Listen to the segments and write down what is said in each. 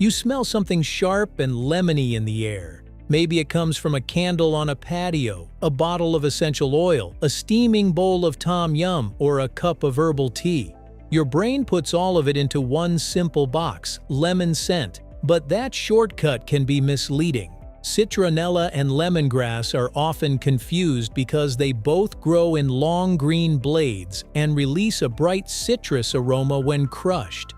You smell something sharp and lemony in the air. Maybe it comes from a candle on a patio, a bottle of essential oil, a steaming bowl of tom yum, or a cup of herbal tea. Your brain puts all of it into one simple box, lemon scent, but that shortcut can be misleading. Citronella and lemongrass are often confused because they both grow in long green blades and release a bright citrus aroma when crushed.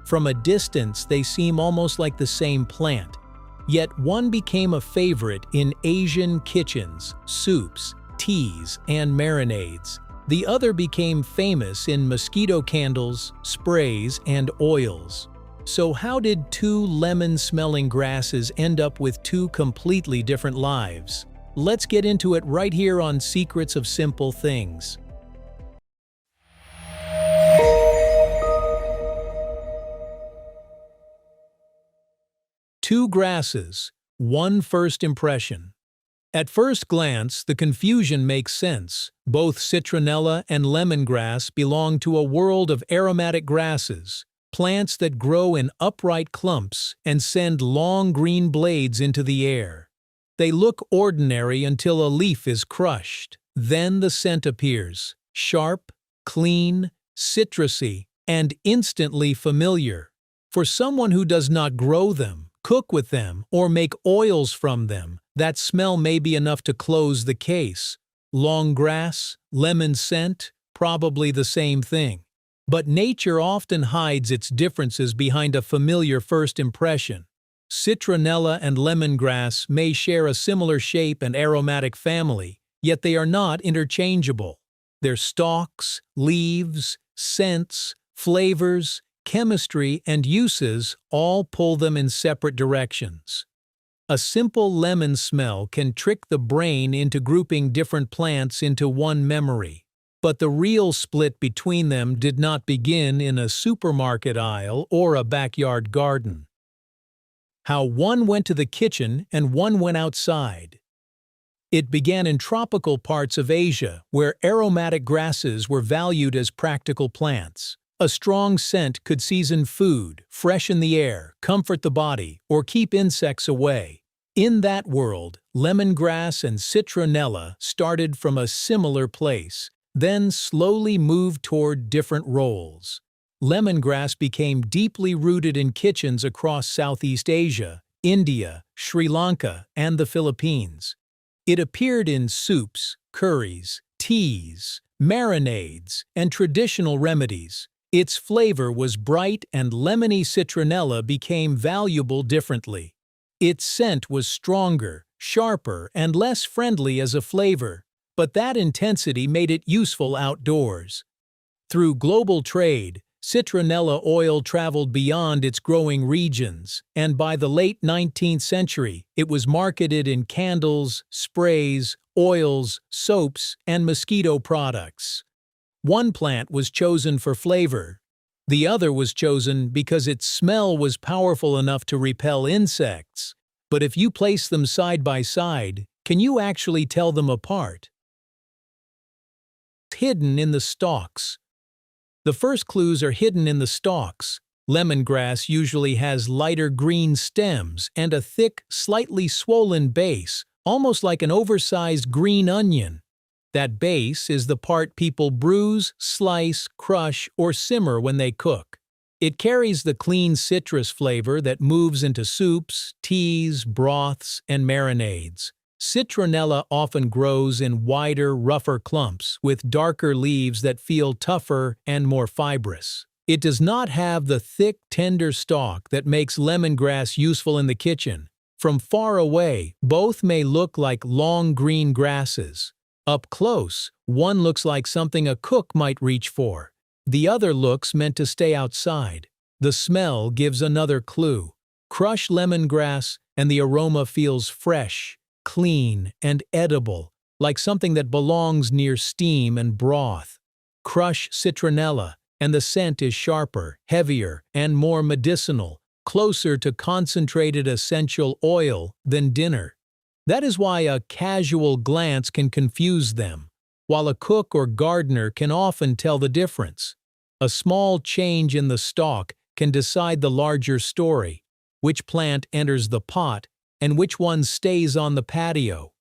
From a distance, they seem almost like the same plant. Yet one became a favorite in Asian kitchens, soups, teas, and marinades. The other became famous in mosquito candles, sprays, and oils. So how did two lemon-smelling grasses end up with two completely different lives? Let's get into it right here on Secrets of Simple Things. Two grasses, one first impression. At first glance, the confusion makes sense. Both citronella and lemongrass belong to a world of aromatic grasses, plants that grow in upright clumps and send long green blades into the air. They look ordinary until a leaf is crushed. Then the scent appears, sharp, clean, citrusy, and instantly familiar. For someone who does not grow them, cook with them, or make oils from them, that smell may be enough to close the case. Long grass, lemon scent, probably the same thing. But nature often hides its differences behind a familiar first impression. Citronella and lemongrass may share a similar shape and aromatic family, yet they are not interchangeable. Their stalks, leaves, scents, flavors, chemistry, and uses all pull them in separate directions. A simple lemon smell can trick the brain into grouping different plants into one memory. But the real split between them did not begin in a supermarket aisle or a backyard garden. How one went to the kitchen and one went outside. It began in tropical parts of Asia, where aromatic grasses were valued as practical plants. A strong scent could season food, freshen the air, comfort the body, or keep insects away. In that world, lemongrass and citronella started from a similar place, then slowly moved toward different roles. Lemongrass became deeply rooted in kitchens across Southeast Asia, India, Sri Lanka, and the Philippines. It appeared in soups, curries, teas, marinades, and traditional remedies. Its flavor was bright and lemony. Citronella became valuable differently. Its scent was stronger, sharper, and less friendly as a flavor, but that intensity made it useful outdoors. Through global trade, citronella oil traveled beyond its growing regions, and by the late 19th century, it was marketed in candles, sprays, oils, soaps, and mosquito products. One plant was chosen for flavor. The other was chosen because its smell was powerful enough to repel insects. But if you place them side by side, can you actually tell them apart? Hidden in the stalks. The first clues are hidden in the stalks. Lemongrass usually has lighter green stems and a thick, slightly swollen base, almost like an oversized green onion. That base is the part people bruise, slice, crush, or simmer when they cook. It carries the clean citrus flavor that moves into soups, teas, broths, and marinades. Citronella often grows in wider, rougher clumps with darker leaves that feel tougher and more fibrous. It does not have the thick, tender stalk that makes lemongrass useful in the kitchen. From far away, both may look like long green grasses. Up close, one looks like something a cook might reach for. The other looks meant to stay outside. The smell gives another clue. Crush lemongrass and the aroma feels fresh, clean, and edible, like something that belongs near steam and broth. Crush citronella, and the scent is sharper, heavier, and more medicinal, closer to concentrated essential oil than dinner. That is why a casual glance can confuse them, while a cook or gardener can often tell the difference. A small change in the stalk can decide the larger story. which plant enters the pot, and which one stays on the patio.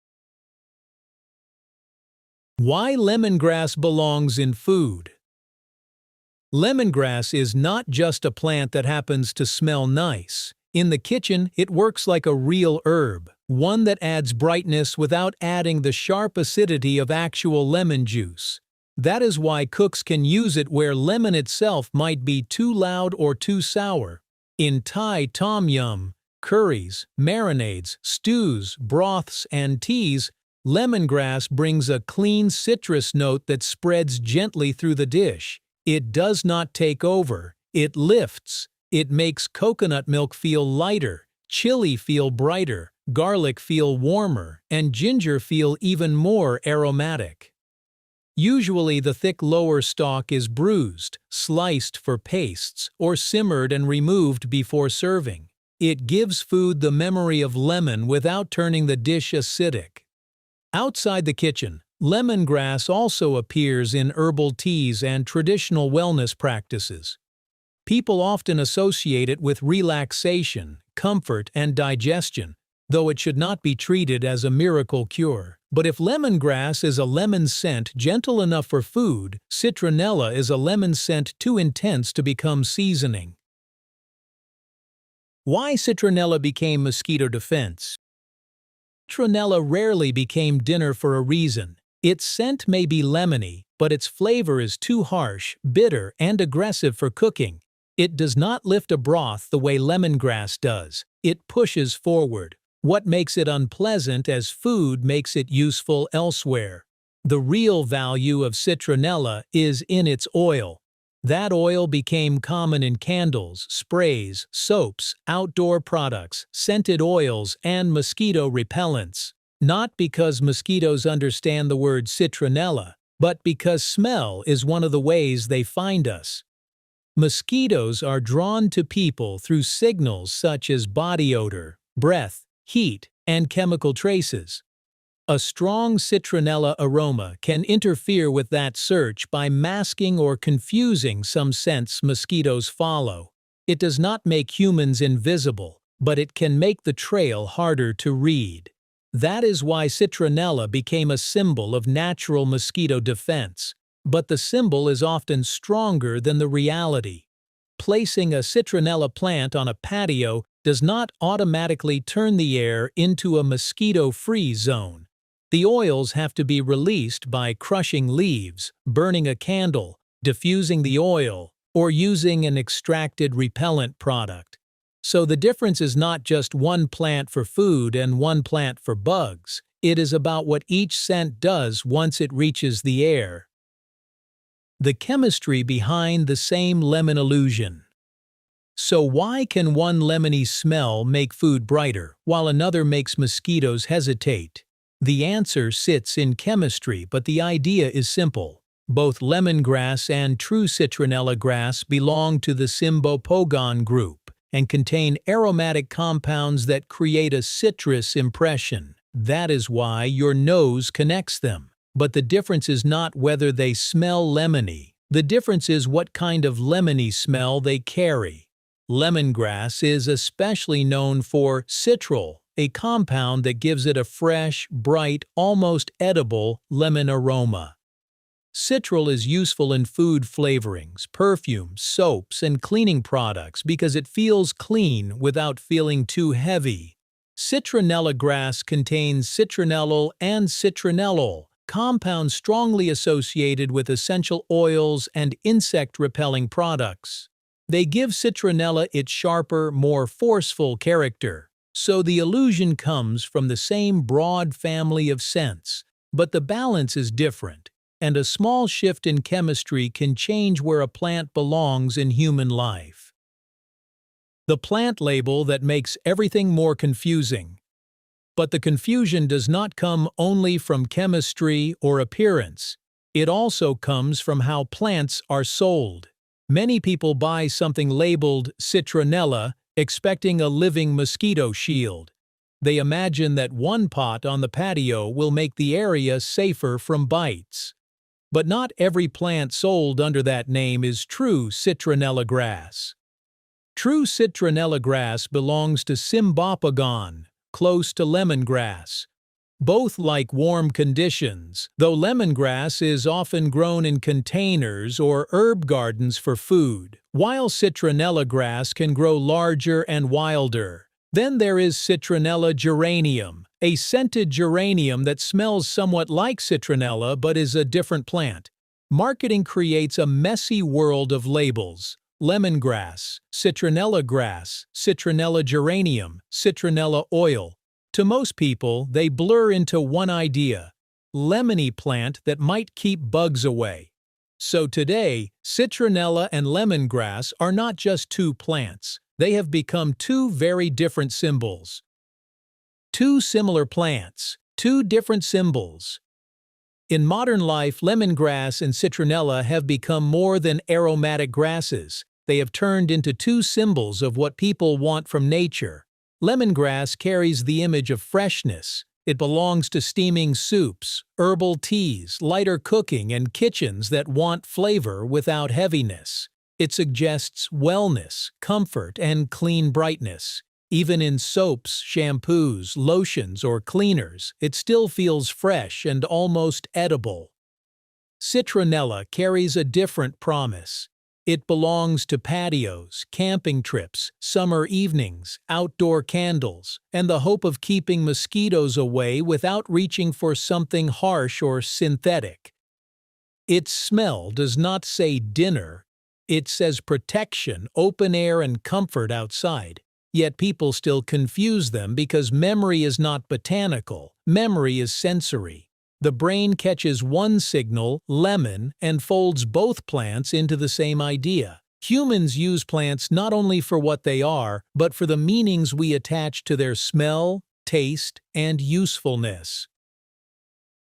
Why lemongrass belongs in food. Lemongrass is not just a plant that happens to smell nice. In the kitchen, it works like a real herb, one that adds brightness without adding the sharp acidity of actual lemon juice. That is why cooks can use it where lemon itself might be too loud or too sour. In Thai tom yum, curries, marinades, stews, broths, and teas, lemongrass brings a clean citrus note that spreads gently through the dish. It does not take over, it lifts. It makes coconut milk feel lighter, chili feel brighter, garlic feel warmer, and ginger feel even more aromatic. Usually the thick lower stalk is bruised, sliced for pastes, or simmered and removed before serving. It gives food the memory of lemon without turning the dish acidic. Outside the kitchen, lemongrass also appears in herbal teas and traditional wellness practices. People often associate it with relaxation, comfort, and digestion, though it should not be treated as a miracle cure. But if lemongrass is a lemon scent gentle enough for food, citronella is a lemon scent too intense to become seasoning. Why citronella became mosquito defense? Citronella rarely became dinner for a reason. Its scent may be lemony, but its flavor is too harsh, bitter, and aggressive for cooking. It does not lift a broth the way lemongrass does. It pushes forward. What makes it unpleasant as food makes it useful elsewhere. The real value of citronella is in its oil. That oil became common in candles, sprays, soaps, outdoor products, scented oils, and mosquito repellents. Not because mosquitoes understand the word citronella, but because smell is one of the ways they find us. Mosquitoes are drawn to people through signals such as body odor, breath, heat, and chemical traces. A strong citronella aroma can interfere with that search by masking or confusing some scents mosquitoes follow. It does not make humans invisible, but it can make the trail harder to read. That is why citronella became a symbol of natural mosquito defense. But the symbol is often stronger than the reality. Placing a citronella plant on a patio does not automatically turn the air into a mosquito-free zone. The oils have to be released by crushing leaves, burning a candle, diffusing the oil, or using an extracted repellent product. So the difference is not just one plant for food and one plant for bugs. It is about what each scent does once it reaches the air. The chemistry behind the same lemon illusion. So why can one lemony smell make food brighter, while another makes mosquitoes hesitate? The answer sits in chemistry, but the idea is simple. Both lemongrass and true citronella grass belong to the cymbopogon group and contain aromatic compounds that create a citrus impression. That is why your nose connects them. But the difference is not whether they smell lemony. The difference is what kind of lemony smell they carry. Lemongrass is especially known for citral, a compound that gives it a fresh, bright, almost edible lemon aroma. Citral is useful in food flavorings, perfumes, soaps, and cleaning products because it feels clean without feeling too heavy. Citronella grass contains citronellol and citronellol, compounds strongly associated with essential oils and insect-repelling products. They give citronella its sharper, more forceful character. So the illusion comes from the same broad family of scents, but the balance is different, and a small shift in chemistry can change where a plant belongs in human life. The plant label that makes everything more confusing. But the confusion does not come only from chemistry or appearance. It also comes from how plants are sold. Many people buy something labeled citronella, expecting a living mosquito shield. They imagine that one pot on the patio will make the area safer from bites. But not every plant sold under that name is true citronella grass. True citronella grass belongs to Cymbopogon, close to lemongrass. Both like warm conditions, though lemongrass is often grown in containers or herb gardens for food, while citronella grass can grow larger and wilder. Then there is citronella geranium, a scented geranium that smells somewhat like citronella but is a different plant. Marketing creates a messy world of labels. Lemongrass, citronella grass, citronella geranium, citronella oil. To most people, they blur into one idea: lemony plant that might keep bugs away. So today, citronella and lemongrass are not just two plants. They have become two very different symbols. Two similar plants, two different symbols. In modern life, lemongrass and citronella have become more than aromatic grasses. They have turned into two symbols of what people want from nature. Lemongrass carries the image of freshness. It belongs to steaming soups, herbal teas, lighter cooking, and kitchens that want flavor without heaviness. It suggests wellness, comfort, and clean brightness. Even in soaps, shampoos, lotions, or cleaners, it still feels fresh and almost edible. Citronella carries a different promise. It belongs to patios, camping trips, summer evenings, outdoor candles, and the hope of keeping mosquitoes away without reaching for something harsh or synthetic. Its smell does not say dinner. It says protection, open air, and comfort outside. Yet people still confuse them because memory is not botanical, memory is sensory. The brain catches one signal, lemon, and folds both plants into the same idea. Humans use plants not only for what they are, but for the meanings we attach to their smell, taste, and usefulness.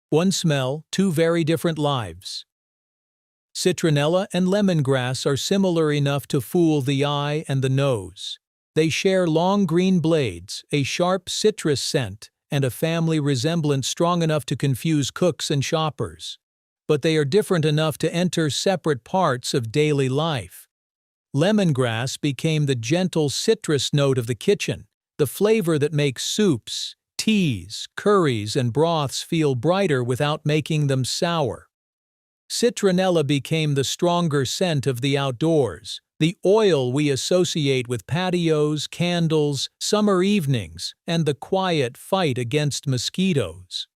One smell, two very different lives. Citronella and lemongrass are similar enough to fool the eye and the nose. They share long green blades, a sharp citrus scent, and a family resemblance strong enough to confuse cooks and shoppers. But they are different enough to enter separate parts of daily life. Lemongrass became the gentle citrus note of the kitchen, the flavor that makes soups, teas, curries, and broths feel brighter without making them sour. Citronella became the stronger scent of the outdoors, the oil we associate with patios, candles, summer evenings, and the quiet fight against mosquitoes.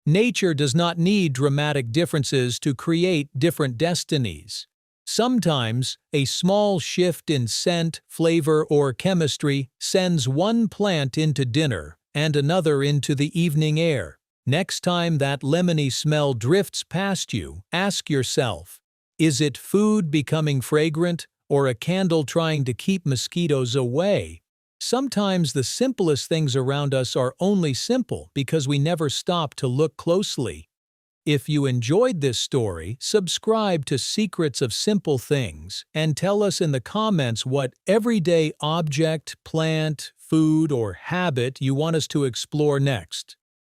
Nature does not need dramatic differences to create different destinies. Sometimes, a small shift in scent, flavor, or chemistry sends one plant into dinner and another into the evening air. Next time that lemony smell drifts past you, ask yourself, is it food becoming fragrant or a candle trying to keep mosquitoes away? Sometimes the simplest things around us are only simple because we never stop to look closely. If you enjoyed this story, subscribe to Secrets of Simple Things and tell us in the comments what everyday object, plant, food, or habit you want us to explore next.